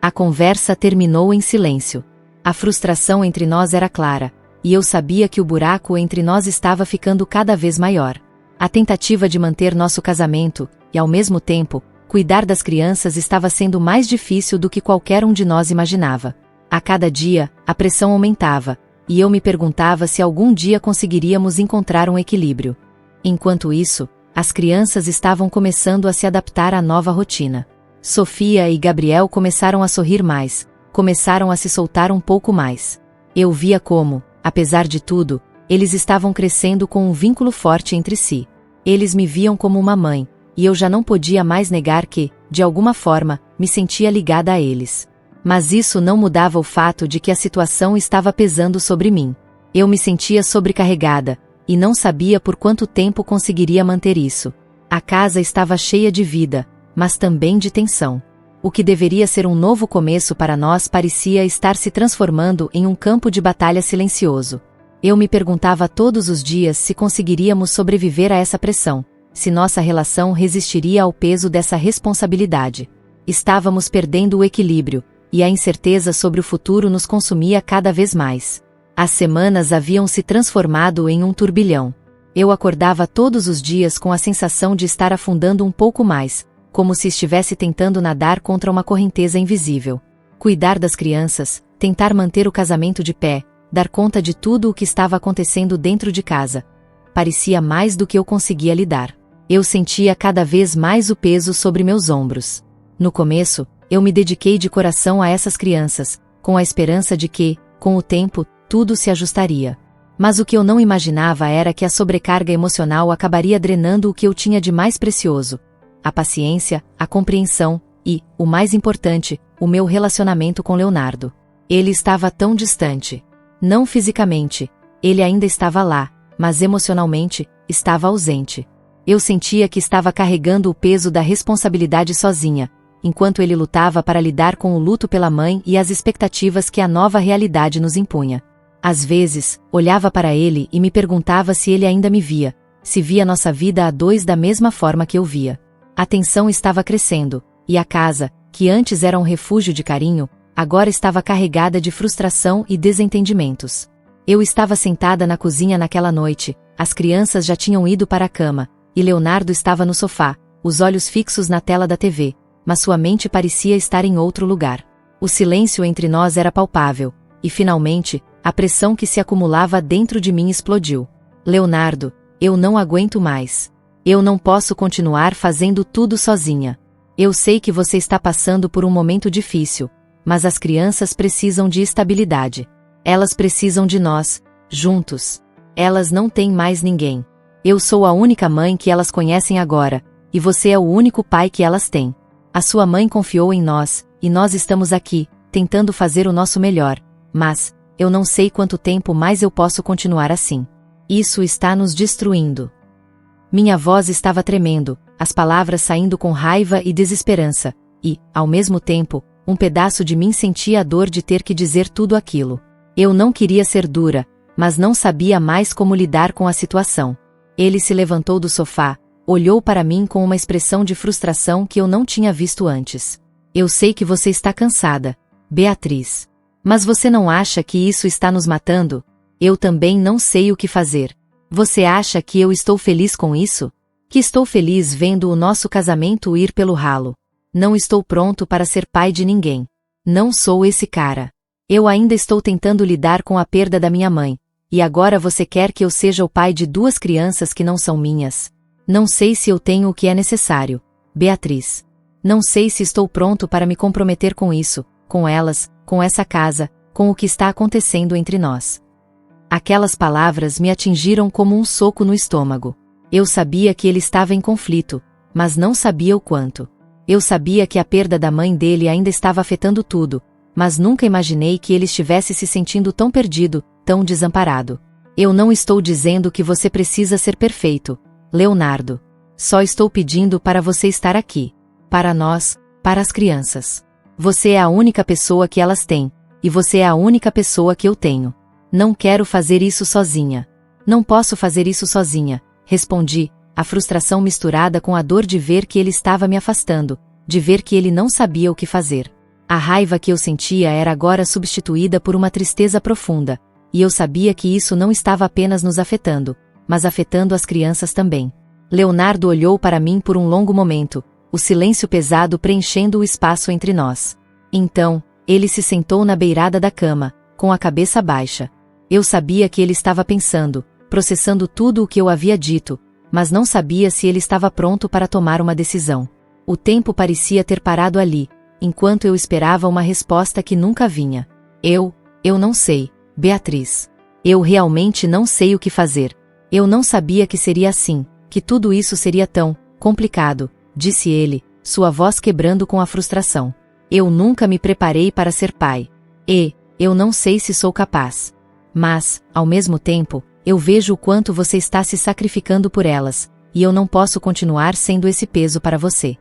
A conversa terminou em silêncio. A frustração entre nós era clara, e eu sabia que o buraco entre nós estava ficando cada vez maior. A tentativa de manter nosso casamento, e ao mesmo tempo, cuidar das crianças estava sendo mais difícil do que qualquer um de nós imaginava. A cada dia, a pressão aumentava, e eu me perguntava se algum dia conseguiríamos encontrar um equilíbrio. Enquanto isso, as crianças estavam começando a se adaptar à nova rotina. Sofia e Gabriel começaram a sorrir mais, começaram a se soltar um pouco mais. Eu via como, apesar de tudo, eles estavam crescendo com um vínculo forte entre si. Eles me viam como uma mãe, e eu já não podia mais negar que, de alguma forma, me sentia ligada a eles. Mas isso não mudava o fato de que a situação estava pesando sobre mim. Eu me sentia sobrecarregada, e não sabia por quanto tempo conseguiria manter isso. A casa estava cheia de vida, mas também de tensão. O que deveria ser um novo começo para nós parecia estar se transformando em um campo de batalha silencioso. Eu me perguntava todos os dias se conseguiríamos sobreviver a essa pressão, se nossa relação resistiria ao peso dessa responsabilidade. Estávamos perdendo o equilíbrio, e a incerteza sobre o futuro nos consumia cada vez mais. As semanas haviam se transformado em um turbilhão. Eu acordava todos os dias com a sensação de estar afundando um pouco mais, como se estivesse tentando nadar contra uma correnteza invisível. Cuidar das crianças, tentar manter o casamento de pé, dar conta de tudo o que estava acontecendo dentro de casa. Parecia mais do que eu conseguia lidar. Eu sentia cada vez mais o peso sobre meus ombros. No começo, eu me dediquei de coração a essas crianças, com a esperança de que, com o tempo, tudo se ajustaria. Mas o que eu não imaginava era que a sobrecarga emocional acabaria drenando o que eu tinha de mais precioso: a paciência, a compreensão e, o mais importante, o meu relacionamento com Leonardo. Ele estava tão distante. Não fisicamente, ele ainda estava lá, mas emocionalmente, estava ausente. Eu sentia que estava carregando o peso da responsabilidade sozinha, enquanto ele lutava para lidar com o luto pela mãe e as expectativas que a nova realidade nos impunha. Às vezes, olhava para ele e me perguntava se ele ainda me via, se via nossa vida a dois da mesma forma que eu via. A tensão estava crescendo, e a casa, que antes era um refúgio de carinho, agora estava carregada de frustração e desentendimentos. Eu estava sentada na cozinha naquela noite, as crianças já tinham ido para a cama, e Leonardo estava no sofá, os olhos fixos na tela da TV, mas sua mente parecia estar em outro lugar. O silêncio entre nós era palpável, e finalmente, a pressão que se acumulava dentro de mim explodiu. Leonardo, eu não aguento mais. Eu não posso continuar fazendo tudo sozinha. Eu sei que você está passando por um momento difícil, mas as crianças precisam de estabilidade. Elas precisam de nós, juntos. Elas não têm mais ninguém. Eu sou a única mãe que elas conhecem agora, e você é o único pai que elas têm. A sua mãe confiou em nós, e nós estamos aqui, tentando fazer o nosso melhor, mas, eu não sei quanto tempo mais eu posso continuar assim. Isso está nos destruindo. Minha voz estava tremendo, as palavras saindo com raiva e desesperança, e, ao mesmo tempo, um pedaço de mim sentia a dor de ter que dizer tudo aquilo. Eu não queria ser dura, mas não sabia mais como lidar com a situação. Ele se levantou do sofá, olhou para mim com uma expressão de frustração que eu não tinha visto antes. Eu sei que você está cansada, Beatriz. Mas você não acha que isso está nos matando? Eu também não sei o que fazer. Você acha que eu estou feliz com isso? Que estou feliz vendo o nosso casamento ir pelo ralo? Não estou pronto para ser pai de ninguém. Não sou esse cara. Eu ainda estou tentando lidar com a perda da minha mãe, e agora você quer que eu seja o pai de 2 crianças que não são minhas? Não sei se eu tenho o que é necessário, Beatriz. Não sei se estou pronto para me comprometer com isso, com elas, com essa casa, com o que está acontecendo entre nós. Aquelas palavras me atingiram como um soco no estômago. Eu sabia que ele estava em conflito, mas não sabia o quanto. Eu sabia que a perda da mãe dele ainda estava afetando tudo, mas nunca imaginei que ele estivesse se sentindo tão perdido, tão desamparado. Eu não estou dizendo que você precisa ser perfeito, Leonardo. Só estou pedindo para você estar aqui. Para nós, para as crianças. Você é a única pessoa que elas têm, e você é a única pessoa que eu tenho. Não quero fazer isso sozinha. Não posso fazer isso sozinha, respondi, a frustração misturada com a dor de ver que ele estava me afastando, de ver que ele não sabia o que fazer. A raiva que eu sentia era agora substituída por uma tristeza profunda, e eu sabia que isso não estava apenas nos afetando, mas afetando as crianças também. Leonardo olhou para mim por um longo momento, o silêncio pesado preenchendo o espaço entre nós. Então, ele se sentou na beirada da cama, com a cabeça baixa. Eu sabia que ele estava pensando, processando tudo o que eu havia dito, mas não sabia se ele estava pronto para tomar uma decisão. O tempo parecia ter parado ali, enquanto eu esperava uma resposta que nunca vinha. Eu não sei, Beatriz. Eu realmente não sei o que fazer. Eu não sabia que seria assim, que tudo isso seria tão complicado, disse ele, sua voz quebrando com a frustração. Eu nunca me preparei para ser pai. E eu não sei se sou capaz. Mas, ao mesmo tempo, eu vejo o quanto você está se sacrificando por elas, e eu não posso continuar sendo esse peso para você.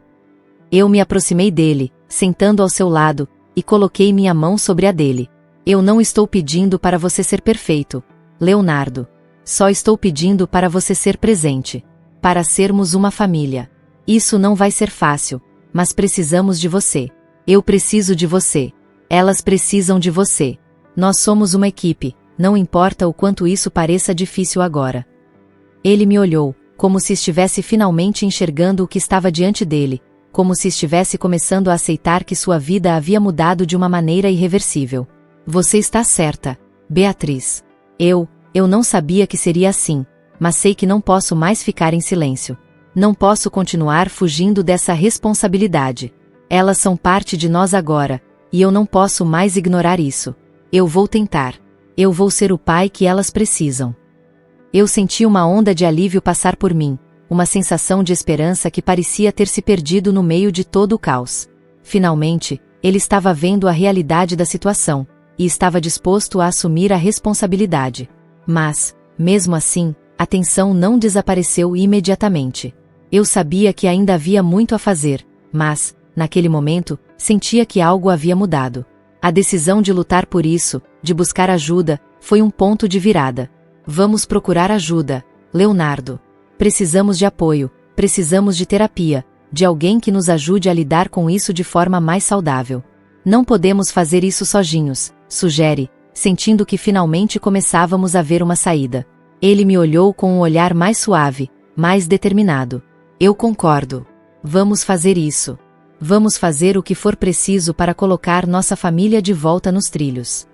Eu me aproximei dele, sentando ao seu lado, e coloquei minha mão sobre a dele. Eu não estou pedindo para você ser perfeito, Leonardo. Só estou pedindo para você ser presente. Para sermos uma família. Isso não vai ser fácil, mas precisamos de você. Eu preciso de você. Elas precisam de você. Nós somos uma equipe, não importa o quanto isso pareça difícil agora. Ele me olhou, como se estivesse finalmente enxergando o que estava diante dele, como se estivesse começando a aceitar que sua vida havia mudado de uma maneira irreversível. Você está certa, Beatriz. Eu não sabia que seria assim, mas sei que não posso mais ficar em silêncio. Não posso continuar fugindo dessa responsabilidade. Elas são parte de nós agora, e eu não posso mais ignorar isso. Eu vou tentar. Eu vou ser o pai que elas precisam. Eu senti uma onda de alívio passar por mim, uma sensação de esperança que parecia ter se perdido no meio de todo o caos. Finalmente, ele estava vendo a realidade da situação, e estava disposto a assumir a responsabilidade. Mas, mesmo assim, a tensão não desapareceu imediatamente. Eu sabia que ainda havia muito a fazer, mas, naquele momento, sentia que algo havia mudado. A decisão de lutar por isso, de buscar ajuda, foi um ponto de virada. Vamos procurar ajuda, Leonardo. Precisamos de apoio, precisamos de terapia, de alguém que nos ajude a lidar com isso de forma mais saudável. Não podemos fazer isso sozinhos, sugere, sentindo que finalmente começávamos a ver uma saída. Ele me olhou com um olhar mais suave, mais determinado. Eu concordo. Vamos fazer isso. Vamos fazer o que for preciso para colocar nossa família de volta nos trilhos.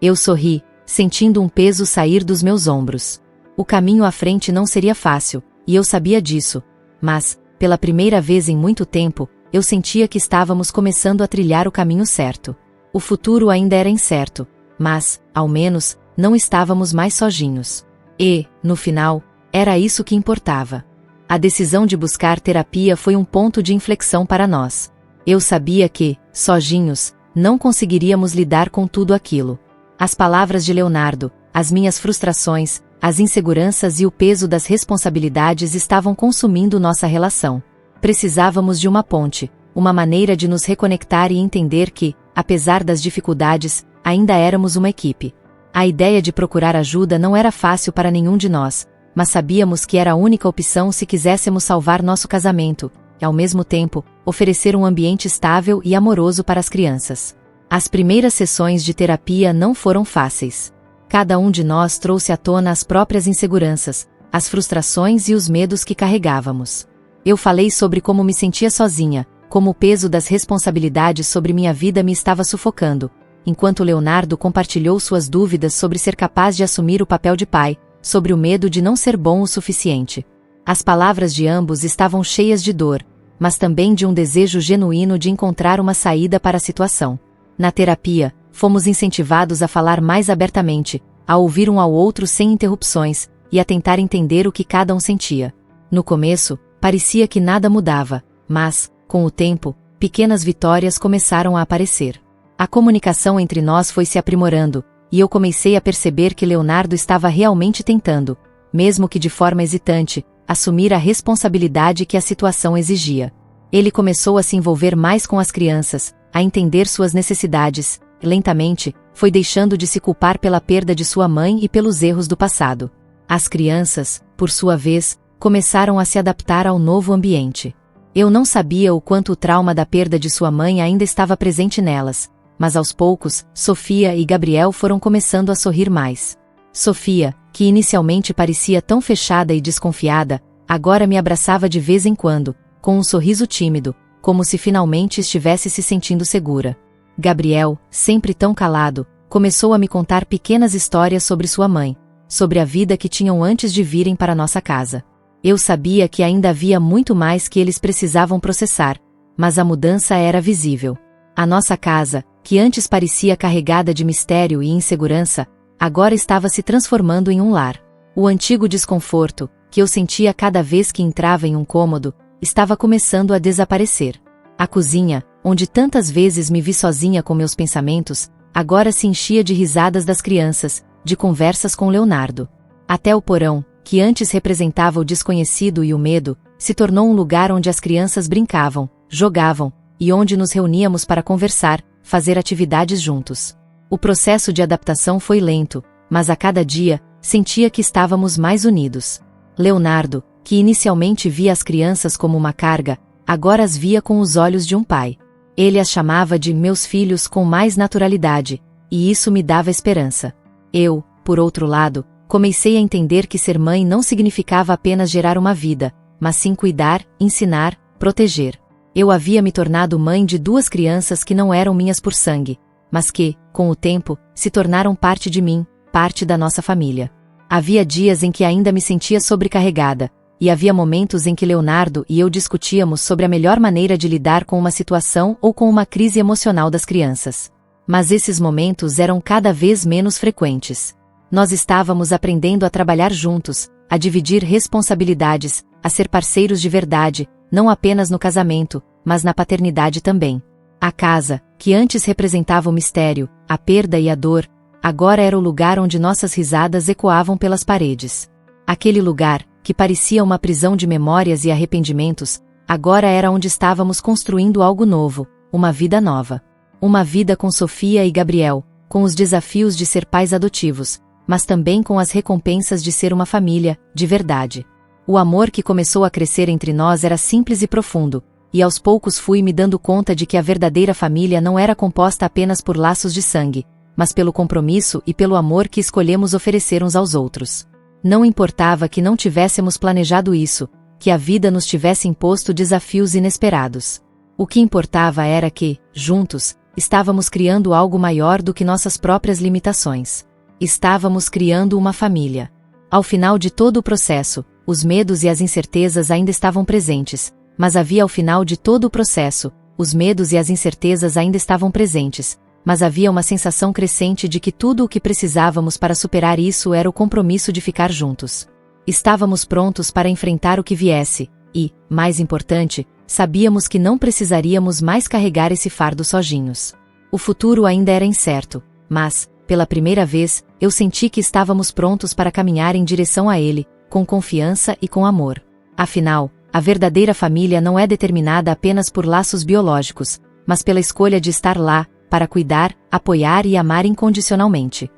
Eu sorri, sentindo um peso sair dos meus ombros. O caminho à frente não seria fácil, e eu sabia disso, mas, pela primeira vez em muito tempo, eu sentia que estávamos começando a trilhar o caminho certo. O futuro ainda era incerto, mas, ao menos, não estávamos mais sozinhos. E, no final, era isso que importava. A decisão de buscar terapia foi um ponto de inflexão para nós. Eu sabia que, sozinhos, não conseguiríamos lidar com tudo aquilo. As palavras de Leonardo, as minhas frustrações, as inseguranças e o peso das responsabilidades estavam consumindo nossa relação. Precisávamos de uma ponte, uma maneira de nos reconectar e entender que, apesar das dificuldades, ainda éramos uma equipe. A ideia de procurar ajuda não era fácil para nenhum de nós, mas sabíamos que era a única opção se quiséssemos salvar nosso casamento, e ao mesmo tempo, oferecer um ambiente estável e amoroso para as crianças. As primeiras sessões de terapia não foram fáceis. Cada um de nós trouxe à tona as próprias inseguranças, as frustrações e os medos que carregávamos. Eu falei sobre como me sentia sozinha, como o peso das responsabilidades sobre minha vida me estava sufocando, enquanto Leonardo compartilhou suas dúvidas sobre ser capaz de assumir o papel de pai, sobre o medo de não ser bom o suficiente. As palavras de ambos estavam cheias de dor, mas também de um desejo genuíno de encontrar uma saída para a situação. Na terapia, fomos incentivados a falar mais abertamente, a ouvir um ao outro sem interrupções, e a tentar entender o que cada um sentia. No começo, parecia que nada mudava, mas, com o tempo, pequenas vitórias começaram a aparecer. A comunicação entre nós foi se aprimorando, e eu comecei a perceber que Leonardo estava realmente tentando, mesmo que de forma hesitante, assumir a responsabilidade que a situação exigia. Ele começou a se envolver mais com as crianças, a entender suas necessidades, e lentamente, foi deixando de se culpar pela perda de sua mãe e pelos erros do passado. As crianças, por sua vez, começaram a se adaptar ao novo ambiente. Eu não sabia o quanto o trauma da perda de sua mãe ainda estava presente nelas, mas aos poucos, Sofia e Gabriel foram começando a sorrir mais. Sofia, que inicialmente parecia tão fechada e desconfiada, agora me abraçava de vez em quando, com um sorriso tímido, como se finalmente estivesse se sentindo segura. Gabriel, sempre tão calado, começou a me contar pequenas histórias sobre sua mãe, sobre a vida que tinham antes de virem para nossa casa. Eu sabia que ainda havia muito mais que eles precisavam processar, mas a mudança era visível. A nossa casa, que antes parecia carregada de mistério e insegurança, agora estava se transformando em um lar. O antigo desconforto, que eu sentia cada vez que entrava em um cômodo, estava começando a desaparecer. A cozinha, onde tantas vezes me vi sozinha com meus pensamentos, agora se enchia de risadas das crianças, de conversas com Leonardo. Até o porão, que antes representava o desconhecido e o medo, se tornou um lugar onde as crianças brincavam, jogavam, e onde nos reuníamos para conversar, fazer atividades juntos. O processo de adaptação foi lento, mas a cada dia, sentia que estávamos mais unidos. Leonardo, que inicialmente via as crianças como uma carga, agora as via com os olhos de um pai. Ele as chamava de meus filhos com mais naturalidade, e isso me dava esperança. Eu, por outro lado, comecei a entender que ser mãe não significava apenas gerar uma vida, mas sim cuidar, ensinar, proteger. Eu havia me tornado mãe de 2 crianças que não eram minhas por sangue, mas que, com o tempo, se tornaram parte de mim, parte da nossa família. Havia dias em que ainda me sentia sobrecarregada, e havia momentos em que Leonardo e eu discutíamos sobre a melhor maneira de lidar com uma situação ou com uma crise emocional das crianças. Mas esses momentos eram cada vez menos frequentes. Nós estávamos aprendendo a trabalhar juntos, a dividir responsabilidades, a ser parceiros de verdade, não apenas no casamento, mas na paternidade também. A casa, que antes representava o mistério, a perda e a dor, agora era o lugar onde nossas risadas ecoavam pelas paredes. Aquele lugar, que parecia uma prisão de memórias e arrependimentos, agora era onde estávamos construindo algo novo, uma vida nova. Uma vida com Sofia e Gabriel, com os desafios de ser pais adotivos, mas também com as recompensas de ser uma família, de verdade. O amor que começou a crescer entre nós era simples e profundo, e aos poucos fui me dando conta de que a verdadeira família não era composta apenas por laços de sangue, mas pelo compromisso e pelo amor que escolhemos oferecer uns aos outros. Não importava que não tivéssemos planejado isso, que a vida nos tivesse imposto desafios inesperados. O que importava era que, juntos, estávamos criando algo maior do que nossas próprias limitações. Estávamos criando uma família. Ao final de todo o processo, os medos e as incertezas ainda estavam presentes, mas havia ao final de todo o processo, os medos e as incertezas ainda estavam presentes, mas havia uma sensação crescente de que tudo o que precisávamos para superar isso era o compromisso de ficar juntos. Estávamos prontos para enfrentar o que viesse, e, mais importante, sabíamos que não precisaríamos mais carregar esse fardo sozinhos. O futuro ainda era incerto, mas, pela primeira vez, eu senti que estávamos prontos para caminhar em direção a ele, com confiança e com amor. Afinal, a verdadeira família não é determinada apenas por laços biológicos, mas pela escolha de estar lá, para cuidar, apoiar e amar incondicionalmente.